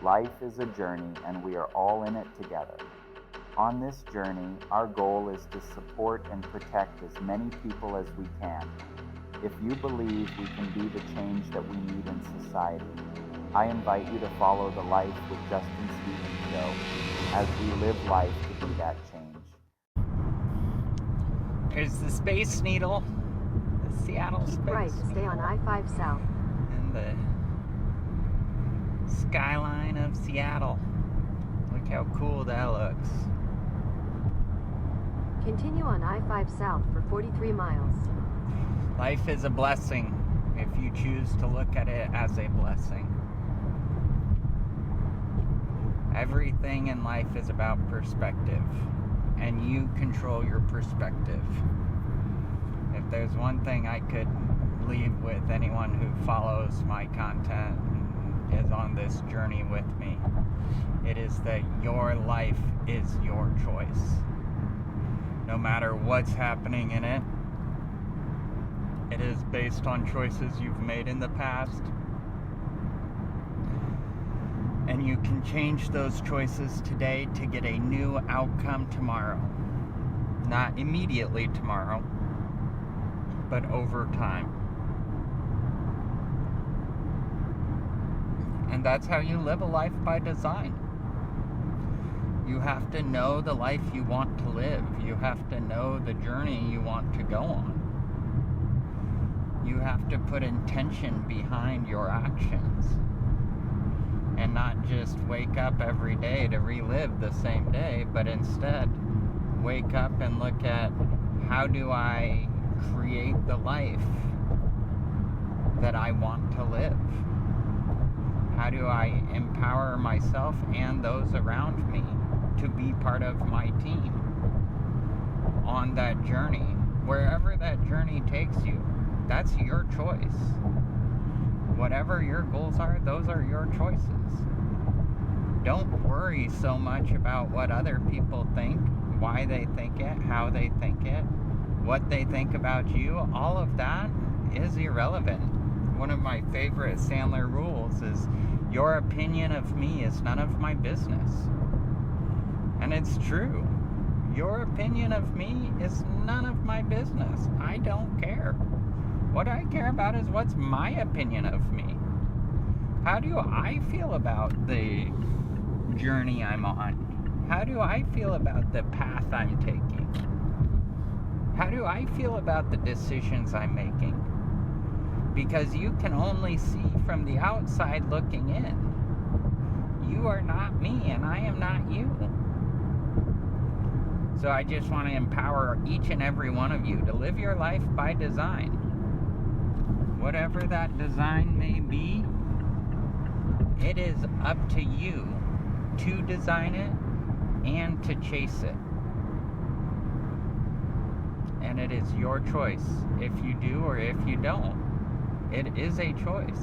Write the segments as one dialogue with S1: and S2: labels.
S1: Life is a journey, and we are all in it together. On this journey, our goal is to support and protect as many people as we can. If you believe we can be the change that we need in society, I invite you to follow the Life with Justin Stevens show as we live life to be that change.
S2: There's the Space Needle, the Seattle Space
S3: Keep right to stay on I-5 South.
S2: and the skyline of Seattle. Look how cool that looks.
S3: Continue on I-5 South for 43 miles.
S2: Life is a blessing if you choose to look at it as a blessing. Everything in life is about perspective, and you control your perspective. If there's one thing I could leave with anyone who follows my content and is on this journey with me, it is that your life is your choice. No matter what's happening in it, it is based on choices you've made in the past. And you can change those choices today to get a new outcome tomorrow. Not immediately tomorrow, but over time. And that's how you live a life by design. You have to know the life you want to live. You have to know the journey you want to go on. You have to put intention behind your actions. And not just wake up every day to relive the same day, but instead wake up and look at, how do I create the life that I want to live? How do I empower myself and those around me to be part of my team on that journey? Wherever that journey takes you, that's your choice. Whatever your goals are, those are your choices. Don't worry so much about what other people think, why they think it, how they think it, what they think about you. All of that is irrelevant. One of my favorite Sandler rules is, your opinion of me is none of my business. And it's true. Your opinion of me is none of my business. I don't care. What I care about is what's my opinion of me. How do I feel about the journey I'm on? How do I feel about the path I'm taking? How do I feel about the decisions I'm making? Because you can only see from the outside looking in. You are not me, and I am not you. So I just want to empower each and every one of you to live your life by design. Whatever that design may be, it is up to you to design it and to chase it. And it is your choice if you do or if you don't. It is a choice.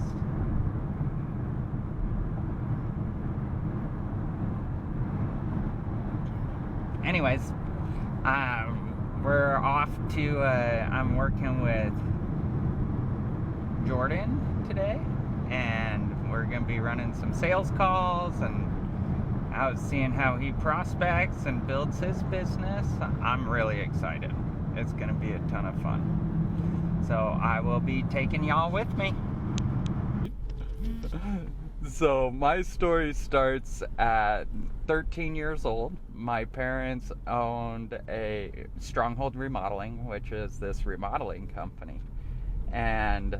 S2: Anyways, we're off to, I'm working with Jordan today, and we're going to be running some sales calls and out seeing how he prospects and builds his business. I'm really excited. It's going to be a ton of fun. So I will be taking y'all with me. So my story starts at 13 years old. My parents owned a Stronghold Remodeling, which is this remodeling company. And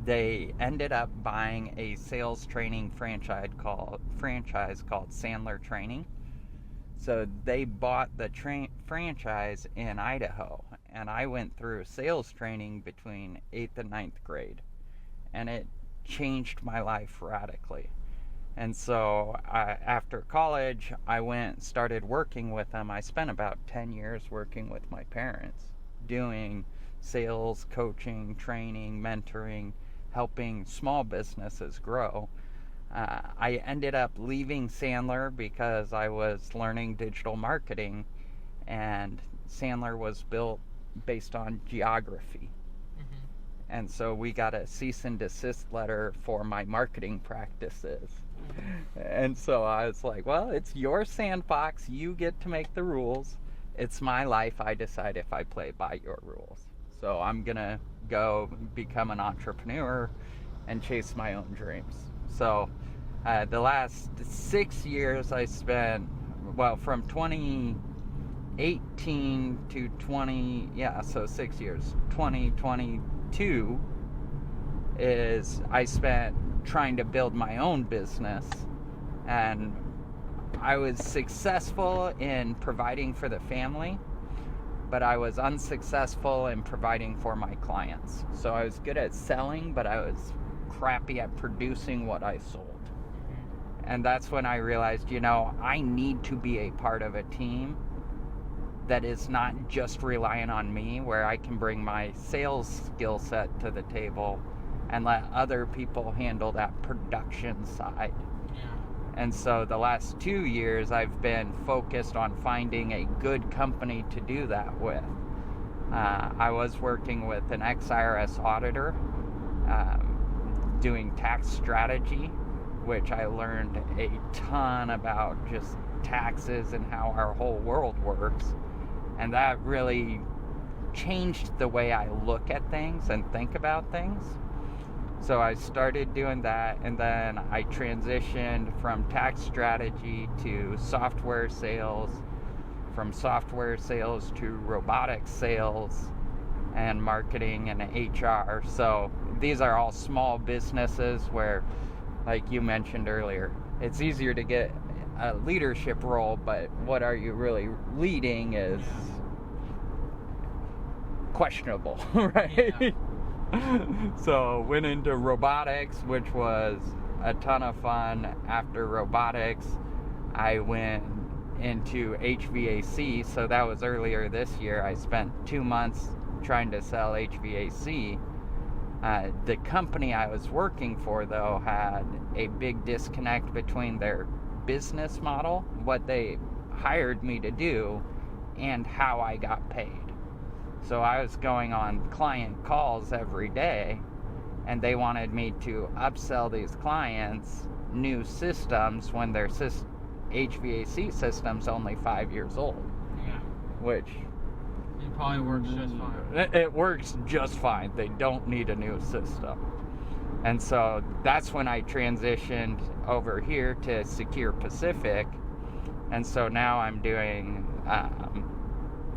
S2: they ended up buying a sales training franchise called Sandler Training. So they bought the franchise in Idaho, and I went through sales training between 8th and 9th grade, and it changed my life radically. And so after college, I went and started working with them. I spent about 10 years working with my parents, doing sales, coaching, training, mentoring, helping small businesses grow. I ended up leaving Sandler because I was learning digital marketing, and Sandler was built based on geography. And so we got a cease and desist letter for my marketing practices. And so I was like, well, it's your sandbox. You get to make the rules. It's my life. I decide if I play by your rules. So I'm going to go become an entrepreneur and chase my own dreams. So the last 6 years I spent, well, from 2018 to 6 years, 2022 is I spent trying to build my own business, and I was successful in providing for the family, but I was unsuccessful in providing for my clients. So I was good at selling, but I was crappy at producing what I sold. And that's when I realized, I need to be a part of a team that is not just relying on me, where I can bring my sales skill set to the table and let other people handle that production side. And so the last 2 years I've been focused on finding a good company to do that with. I was working with an ex-IRS auditor doing tax strategy, which I learned a ton about just taxes and how our whole world works. And that really changed the way I look at things and think about things. So I started doing that, and then I transitioned from tax strategy to software sales, from software sales to robotics sales and marketing and HR. So these are all small businesses where, like you mentioned earlier, it's easier to get a leadership role, but what are you really leading is questionable, right? Yeah. So went into robotics, which was a ton of fun. After robotics, I went into HVAC. So that was earlier this year. I spent 2 months trying to sell HVAC. The company I was working for, though, had a big disconnect between their business model, what they hired me to do, and how I got paid. So I was going on client calls every day, and they wanted me to upsell these clients new systems when their HVAC system's only 5 years old.
S4: Yeah.
S2: Which...
S4: it probably works just fine.
S2: It works just fine. They don't need a new system. And so that's when I transitioned over here to Secure Pacific. And so now I'm doing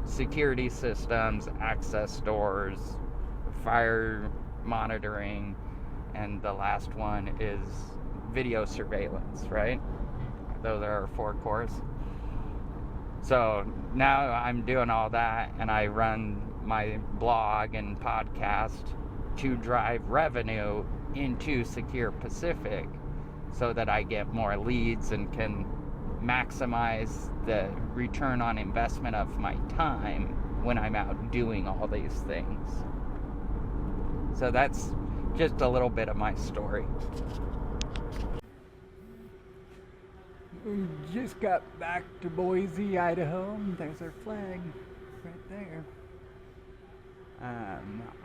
S2: security systems, access doors, fire monitoring, and the last one is video surveillance, right? Those are our 4 cores. So now I'm doing all that, and I run my blog and podcast to drive revenue into Secure Pacific so that I get more leads and can maximize the return on investment of my time when I'm out doing all these things. So that's just a little bit of my story. We just got back to Boise, Idaho. There's our flag right there.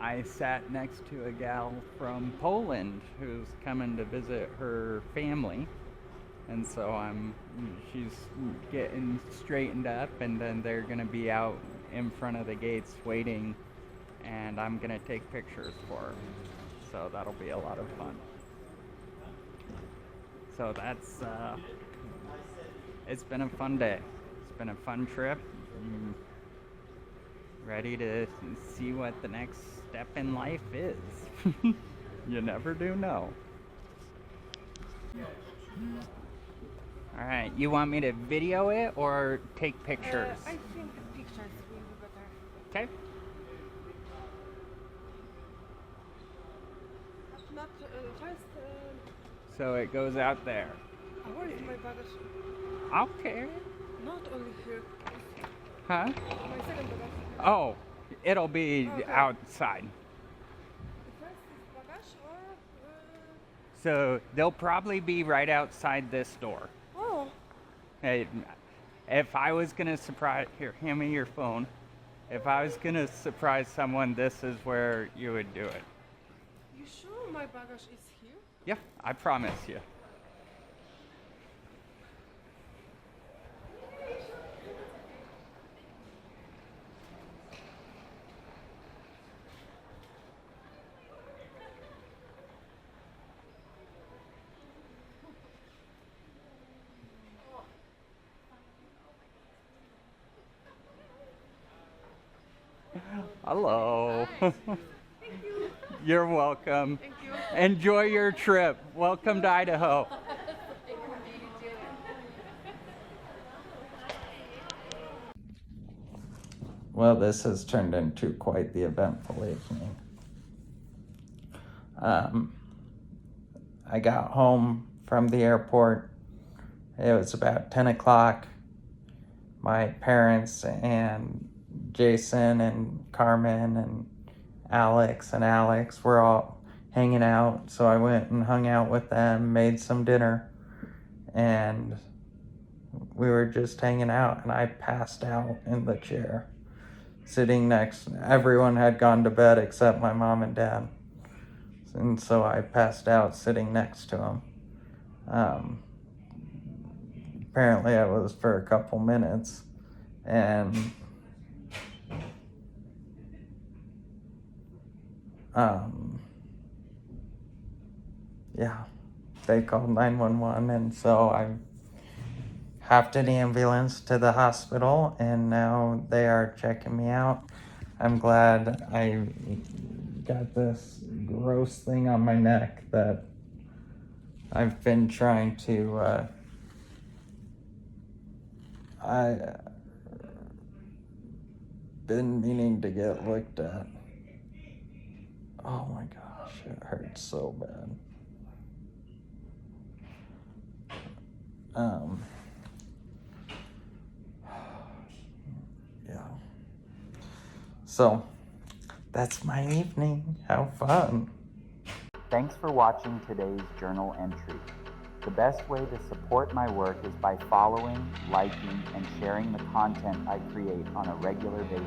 S2: I sat next to a gal from Poland who's coming to visit her family. And so she's getting straightened up, and then they're going to be out in front of the gates waiting, and I'm going to take pictures for her. So that'll be a lot of fun. So that's, it's been a fun day. It's been a fun trip. I'm ready to see what the next step in life is. You never do know. All right, you want me to video it or take pictures?
S5: I think pictures will be better.
S2: Okay.
S5: Not first.
S2: So it goes out there.
S5: Where is my baggage?
S2: I'll carry it.
S5: Not only here.
S2: Huh?
S5: My second baggage.
S2: Oh, it'll be
S5: Okay.
S2: outside.
S5: The first is baggage or.
S2: So they'll probably be right outside this door.
S5: Oh.
S2: Hey, if I was gonna surprise, here, hand me your phone. If I was gonna surprise someone, this is where you would do it.
S5: you sure my baggage is here?
S2: Yeah, I promise you. Hello. You're welcome.
S5: Thank you.
S2: Enjoy your trip. Welcome to Idaho. Well, this has turned into quite the eventful evening. I got home from the airport. It was about 10 o'clock. My parents and Jason and Carmen and Alex were all hanging out. So I went and hung out with them, made some dinner, and we were just hanging out, and I passed out in the chair sitting next. Everyone had gone to bed except my mom and dad. And so I passed out sitting next to them. Apparently it was for a couple minutes, and yeah, they called 911, and so I hopped in the ambulance to the hospital, and now they are checking me out. I'm glad I got this gross thing on my neck that I've been trying to been meaning to get looked at. Oh my gosh, it hurts so bad. Yeah. So, that's my evening. How fun.
S1: Thanks for watching today's journal entry. The best way to support my work is by following, liking, and sharing the content I create on a regular basis.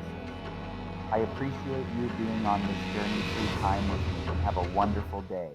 S1: I appreciate you being on this journey through time with me. Have a wonderful day.